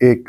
1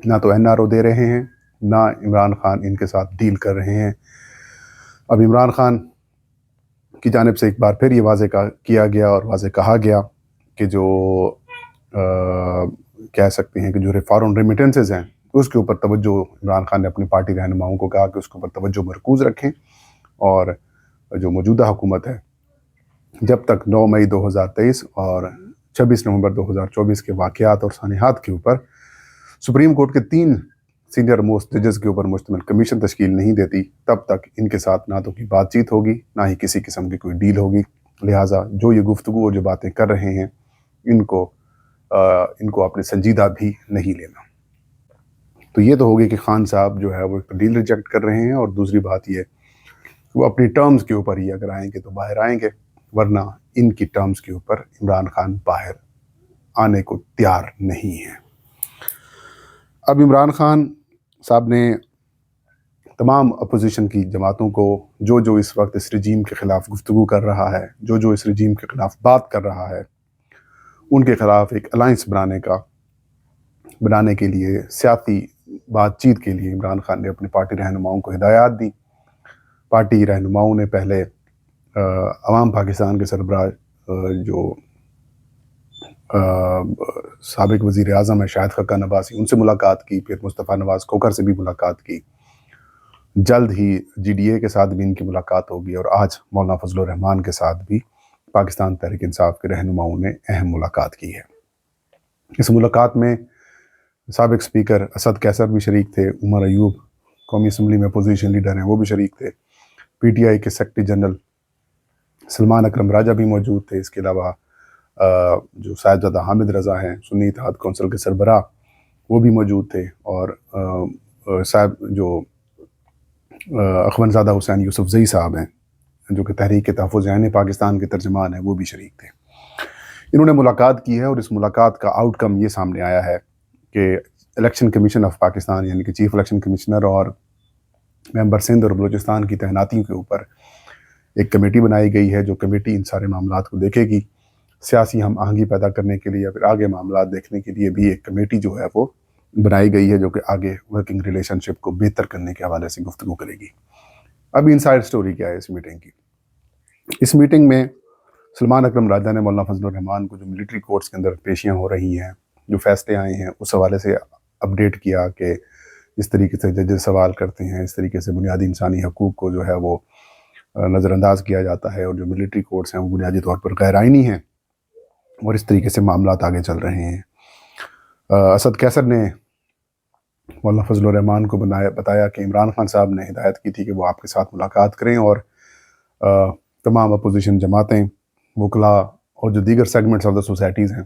نہ تو NRO دے رہے ہیں، نہ عمران خان ان کے ساتھ ڈیل کر رہے ہیں۔ اب عمران خان کی جانب سے ایک بار پھر یہ واضح کیا گیا اور واضح کہا گیا کہ جو کہہ سکتے ہیں کہ جو فارن ریمیٹنسز ہیں اس کے اوپر توجہ، عمران خان نے اپنی پارٹی رہنماؤں کو کہا کہ اس کے اوپر توجہ مرکوز رکھیں، اور جو موجودہ حکومت ہے جب تک 9 مئی 2023 اور 26 نومبر 2024 کے واقعات اور سانحات کے اوپر سپریم کورٹ کے 3 سینئر موسٹ ججز کے اوپر مشتمل کمیشن تشکیل نہیں دیتی، تب تک ان کے ساتھ نہ تو کی بات چیت ہوگی، نہ ہی کسی قسم کی کوئی ڈیل ہوگی۔ لہٰذا جو یہ گفتگو اور جو باتیں کر رہے ہیں ان کو اپنے سنجیدہ بھی نہیں لینا۔ تو یہ تو ہوگی کہ خان صاحب جو ہے وہ ڈیل ریجیکٹ کر رہے ہیں، اور دوسری بات یہ وہ اپنی ٹرمز کے اوپر ہی اگر آئیں گے تو باہر آئیں گے، ورنہ ان کی ٹرمز کے اوپر عمران خان باہر آنے کو تیار نہیں ہے۔ اب عمران خان صاحب نے تمام اپوزیشن کی جماعتوں کو جو اس وقت اس رجیم کے خلاف گفتگو کر رہا ہے، جو اس رجیم کے خلاف بات کر رہا ہے، ان کے خلاف ایک الائنس بنانے کے لیے، سیاسی بات چیت کے لیے عمران خان نے اپنی پارٹی رہنماؤں کو ہدایات دی۔ پارٹی رہنماؤں نے پہلے عوام پاکستان کے سربراہ جو سابق وزیر اعظم ہے شاہد خاقان عباسی، ان سے ملاقات کی، پھر مصطفیٰ نواز کھوکھر سے بھی ملاقات کی، جلد ہی GDA کے ساتھ بھی ان کی ملاقات ہوگی، اور آج مولانا فضل الرحمان کے ساتھ بھی پاکستان تحریک انصاف کے رہنماؤں نے اہم ملاقات کی ہے۔ اس ملاقات میں سابق اسپیکر اسد کیسر بھی شریک تھے، عمر ایوب قومی اسمبلی میں اپوزیشن لیڈر ہیں وہ بھی شریک تھے، PTI کے سیکرٹری جنرل سلمان اکرم راجہ بھی موجود تھے، اس کے علاوہ جو صاحبزادہ حامد رضا ہیں سنی اتحاد کونسل کے سربراہ وہ بھی موجود تھے، اور صاحب جو اخوندزادہ حسین یوسف زئی صاحب ہیں جو کہ تحریک تحفظ عین پاکستان کے ترجمان ہیں وہ بھی شریک تھے۔ انہوں نے ملاقات کی ہے، اور اس ملاقات کا آؤٹ کم یہ سامنے آیا ہے کہ الیکشن کمیشن آف پاکستان یعنی کہ چیف الیکشن کمشنر اور ممبر سندھ اور بلوچستان کی تعیناتیوں کے اوپر ایک کمیٹی بنائی گئی ہے، جو کمیٹی ان سارے معاملات کو دیکھے گی۔ سیاسی ہم آہنگی پیدا کرنے کے لیے یا پھر آگے معاملات دیکھنے کے لیے بھی ایک کمیٹی جو ہے وہ بنائی گئی ہے، جو کہ آگے ورکنگ ریلیشن شپ کو بہتر کرنے کے حوالے سے گفتگو کرے گی۔ اب انسائڈ سٹوری کیا ہے اس میٹنگ کی؟ اس میٹنگ میں سلمان اکرم راجہ نے مولانا فضل الرحمان کو جو ملٹری کورٹس کے اندر پیشیاں ہو رہی ہیں، جو فیصلے آئے ہیں، اس حوالے سے اپڈیٹ کیا کہ اس طریقے سے ججز سوال کرتے ہیں، اس طریقے سے بنیادی انسانی حقوق کو جو ہے وہ نظر انداز کیا جاتا ہے، اور جو ملٹری کورٹس ہیں وہ بنیادی طور پر غیر آئینی ہیں، اور اس طریقے سے معاملات آگے چل رہے ہیں۔ اسد کیسر نے مولانا فضل الرحمان کو بتایا کہ عمران خان صاحب نے ہدایت کی تھی کہ وہ آپ کے ساتھ ملاقات کریں، اور تمام اپوزیشن جماعتیں، وکلاء اور جو دیگر سیگمنٹس آف دا سوسائٹیز ہیں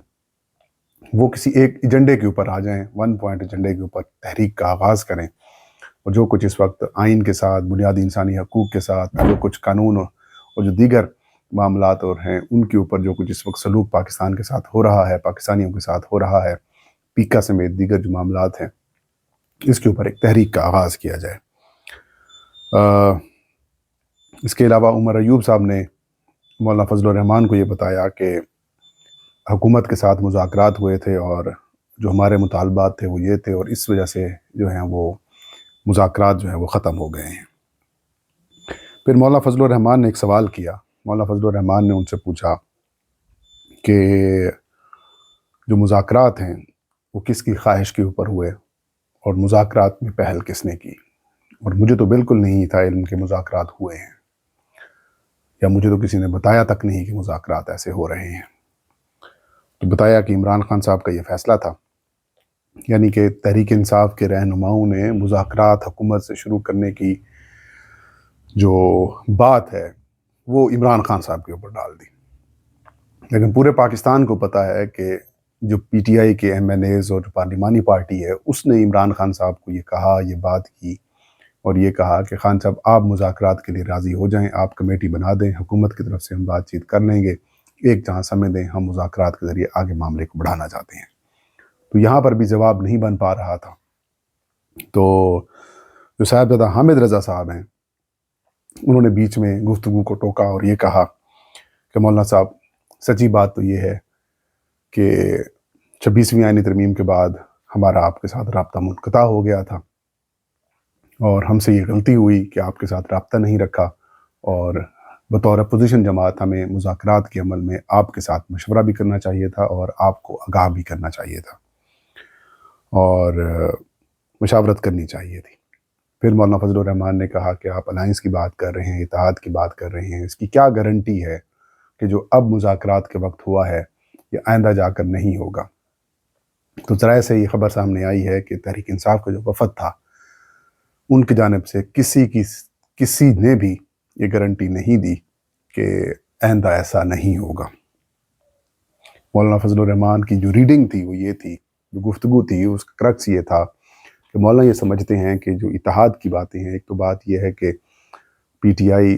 وہ کسی ایک ایجنڈے کے اوپر آ جائیں، 1 پوائنٹ ایجنڈے کے اوپر تحریک کا آغاز کریں، اور جو کچھ اس وقت آئین کے ساتھ، بنیادی انسانی حقوق کے ساتھ، جو کچھ قانون اور جو دیگر معاملات اور ہیں ان کے اوپر جو کچھ اس وقت سلوک پاکستان کے ساتھ ہو رہا ہے، پاکستانیوں کے ساتھ ہو رہا ہے، پیکا سمیت دیگر جو معاملات ہیں، اس کے اوپر ایک تحریک کا آغاز کیا جائے۔ اس کے علاوہ عمر ایوب صاحب نے مولانا فضل الرحمان کو یہ بتایا کہ حکومت کے ساتھ مذاکرات ہوئے تھے، اور جو ہمارے مطالبات تھے وہ یہ تھے، اور اس وجہ سے جو ہیں وہ مذاکرات جو ہیں وہ ختم ہو گئے ہیں۔ پھر مولانا فضل الرحمان نے ایک سوال کیا۔ مولانا فضل الرحمان نے ان سے پوچھا کہ جو مذاکرات ہیں وہ کس کی خواہش کے اوپر ہوئے، اور مذاکرات میں پہل کس نے کی؟ اور مجھے تو بالکل نہیں تھا علم کہ مذاکرات ہوئے ہیں، یا مجھے تو کسی نے بتایا تک نہیں کہ مذاکرات ایسے ہو رہے ہیں۔ تو بتایا کہ عمران خان صاحب کا یہ فیصلہ تھا، یعنی کہ تحریک انصاف کے رہنماؤں نے مذاکرات حکومت سے شروع کرنے کی جو بات ہے وہ عمران خان صاحب کے اوپر ڈال دی، لیکن پورے پاکستان کو پتہ ہے کہ جو PTI کے MNAs اور جو پارلیمانی پارٹی ہے اس نے عمران خان صاحب کو یہ کہا، یہ بات کی، اور یہ کہا کہ خان صاحب آپ مذاکرات کے لیے راضی ہو جائیں، آپ کمیٹی بنا دیں، حکومت کی طرف سے ہم بات چیت کر لیں گے، ایک جہاں سمے دیں، ہم مذاکرات کے ذریعے آگے معاملے کو بڑھانا چاہتے ہیں۔ تو یہاں پر بھی جواب نہیں بن پا رہا تھا، تو جو صاحبزادہ حامد رضا صاحب ہیں انہوں نے بیچ میں گفتگو کو ٹوکا اور یہ کہا کہ مولانا صاحب سچی بات تو یہ ہے کہ 26ویں آئینی ترمیم کے بعد ہمارا آپ کے ساتھ رابطہ منقطع ہو گیا تھا اور ہم سے یہ غلطی ہوئی کہ آپ کے ساتھ رابطہ نہیں رکھا، اور بطور اپوزیشن جماعت ہمیں مذاکرات کے عمل میں آپ کے ساتھ مشورہ بھی کرنا چاہیے تھا اور آپ کو آگاہ بھی کرنا چاہیے تھا اور مشاورت کرنی چاہیے تھی۔ پھر مولانا فضل الرحمان نے کہا کہ آپ الائنس کی بات کر رہے ہیں، اتحاد کی بات کر رہے ہیں، اس کی کیا گارنٹی ہے کہ جو اب مذاکرات کے وقت ہوا ہے یہ آئندہ جا کر نہیں ہوگا؟ تو ذرائع سے یہ خبر سامنے آئی ہے کہ تحریک انصاف کا جو وفد تھا ان کی جانب سے کسی نے بھی یہ گارنٹی نہیں دی کہ آئندہ ایسا نہیں ہوگا۔ مولانا فضل الرحمان کی جو ریڈنگ تھی وہ یہ تھی، جو گفتگو تھی اس کا کرکس یہ تھا کہ مولانا یہ سمجھتے ہیں کہ جو اتحاد کی باتیں ہیں، ایک تو بات یہ ہے کہ پی ٹی آئی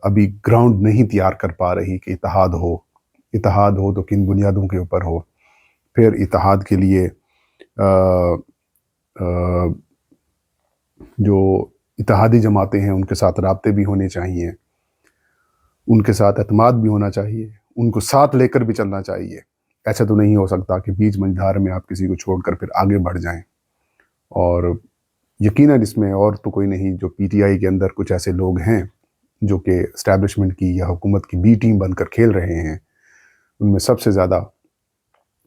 ابھی گراؤنڈ نہیں تیار کر پا رہی کہ اتحاد ہو تو کن بنیادوں کے اوپر ہو، پھر اتحاد کے لیے جو اتحادی جماعتیں ہیں ان کے ساتھ رابطے بھی ہونے چاہیے، ان کے ساتھ اعتماد بھی ہونا چاہیے، ان کو ساتھ لے کر بھی چلنا چاہیے۔ ایسا تو نہیں ہو سکتا کہ بیچ منجھار میں آپ کسی کو چھوڑ کر پھر آگے بڑھ جائیں۔ اور یقیناً اس میں اور تو کوئی نہیں، جو پی ٹی آئی کے اندر کچھ ایسے لوگ ہیں جو کہ اسٹیبلشمنٹ کی یا حکومت کی بی ٹیم بن کر کھیل رہے ہیں، ان میں سب سے زیادہ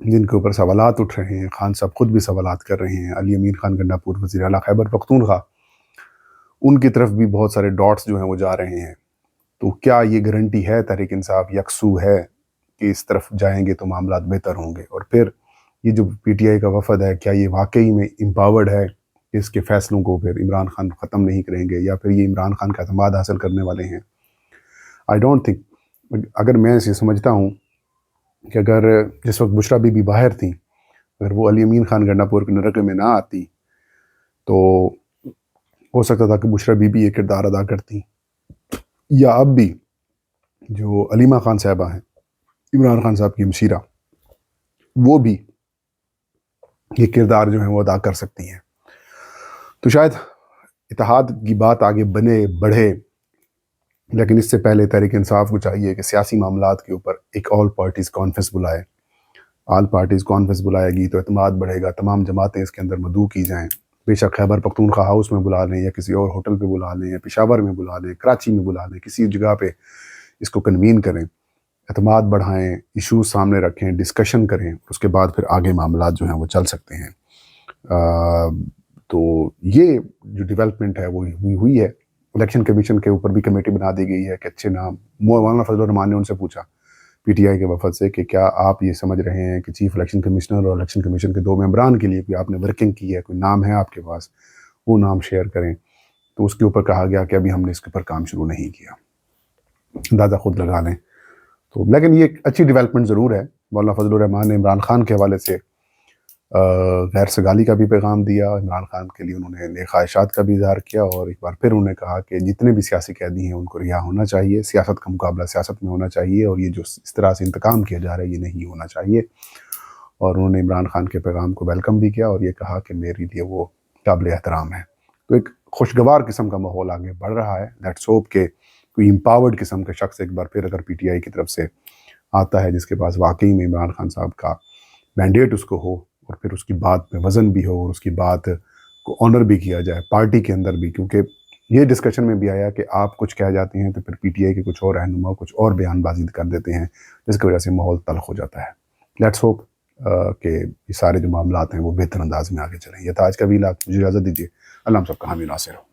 جن کے اوپر سوالات اٹھ رہے ہیں، خان صاحب خود بھی سوالات کر رہے ہیں، علی امین خان گنڈا پور وزیر اعلیٰ خیبر پختونخوا، ان کی طرف بھی بہت سارے ڈاٹس جو ہیں وہ جا رہے ہیں۔ تو کیا یہ گارنٹی ہے تحریک انصاف یکسو ہے کہ اس طرف جائیں گے تو معاملات بہتر ہوں گے؟ اور پھر یہ جو پی ٹی آئی کا وفد ہے، کیا یہ واقعی میں امپاورڈ ہے کہ اس کے فیصلوں کو پھر عمران خان ختم نہیں کریں گے، یا پھر یہ عمران خان کا اعتماد حاصل کرنے والے ہیں؟ آئی ڈونٹ تھنک، اگر میں اسے سمجھتا ہوں کہ اگر جس وقت بشرا بی بی باہر تھیں، اگر وہ علی امین خان گنڈا پور کے نرقے میں نہ آتی تو ہو سکتا تھا کہ بشرا بی بی یہ کردار ادا کرتی، یا اب بھی جو علیمہ خان صاحبہ ہیں، عمران خان صاحب کی ہمشیرہ، وہ بھی یہ کردار جو ہیں وہ ادا کر سکتی ہیں۔ تو شاید اتحاد کی بات آگے بڑھے، لیکن اس سے پہلے تحریک انصاف کو چاہیے کہ سیاسی معاملات کے اوپر ایک آل پارٹیز کانفرنس بلائے۔ آل پارٹیز کانفرنس بلائے گی تو اعتماد بڑھے گا، تمام جماعتیں اس کے اندر مدعو کی جائیں، بے شک خیبر پختونخوا ہاؤس میں بلا لیں یا کسی اور ہوٹل پہ بلا لیں یا پشاور میں بلا لیں، کراچی میں بلا لیں، کسی جگہ پہ اس کو کنوین کریں، اعتماد بڑھائیں، ایشوز سامنے رکھیں، ڈسکشن کریں، اس کے بعد پھر آگے معاملات جو ہیں وہ چل سکتے ہیں۔ تو یہ جو ڈیولپمنٹ ہے وہ ہوئی ہے۔ الیکشن کمیشن کے اوپر بھی کمیٹی بنا دی گئی ہے کہ اچھے نام، مولانا فضل الرحمان نے ان سے پوچھا پی ٹی آئی کے وفد سے کہ کیا آپ یہ سمجھ رہے ہیں کہ چیف الیکشن کمشنر اور الیکشن کمیشن کے 2 ممبران کے لیے کوئی آپ نے ورکنگ کی ہے، کوئی نام ہے آپ کے پاس، وہ نام شیئر کریں؟ تو اس کے اوپر کہا گیا کہ ابھی ہم نے اس کے اوپر کام شروع نہیں کیا، اندازہ خود لگا لیں۔ تو لیکن یہ ایک اچھی ڈیولپمنٹ ضرور ہے۔ مولانا فضل الرحمان نے عمران خان کے حوالے سے غیر سگالی کا بھی پیغام دیا، عمران خان کے لیے انہوں نے نیک خواہشات کا بھی اظہار کیا، اور ایک بار پھر انہوں نے کہا کہ جتنے بھی سیاسی قیدی ہیں ان کو رہا ہونا چاہیے، سیاست کا مقابلہ سیاست میں ہونا چاہیے، اور یہ جو اس طرح سے انتقام کیا جا رہا ہے یہ نہیں ہونا چاہیے۔ اور انہوں نے عمران خان کے پیغام کو ویلکم بھی کیا اور یہ کہا کہ میرے لیے وہ قابل احترام ہے۔ تو ایک خوشگوار قسم کا ماحول آگے بڑھ رہا ہے۔ لیٹس ہوپ کہ کوئی امپاورڈ قسم کا شخص ایک بار پھر اگر پی ٹی آئی کی طرف سے آتا ہے جس کے پاس واقعی میں عمران خان صاحب کا مینڈیٹ اس کو ہو، اور پھر اس کی بات میں وزن بھی ہو اور اس کی بات کو آنر بھی کیا جائے پارٹی کے اندر بھی، کیونکہ یہ ڈسکشن میں بھی آیا کہ آپ کچھ کہہ جاتے ہیں تو پھر پی ٹی آئی کے کچھ اور رہنما کچھ اور بیان بازی کر دیتے ہیں، جس کی وجہ سے ماحول تلخ ہو جاتا ہے۔ لیٹس ہوپ کہ یہ سارے جو معاملات ہیں وہ بہتر انداز میں آگے چلیں۔ یہ تھا آج کا ویلاگ، مجھے اجازت دیجیے۔ اللہ ہم سب کا حامی ناصر ہو۔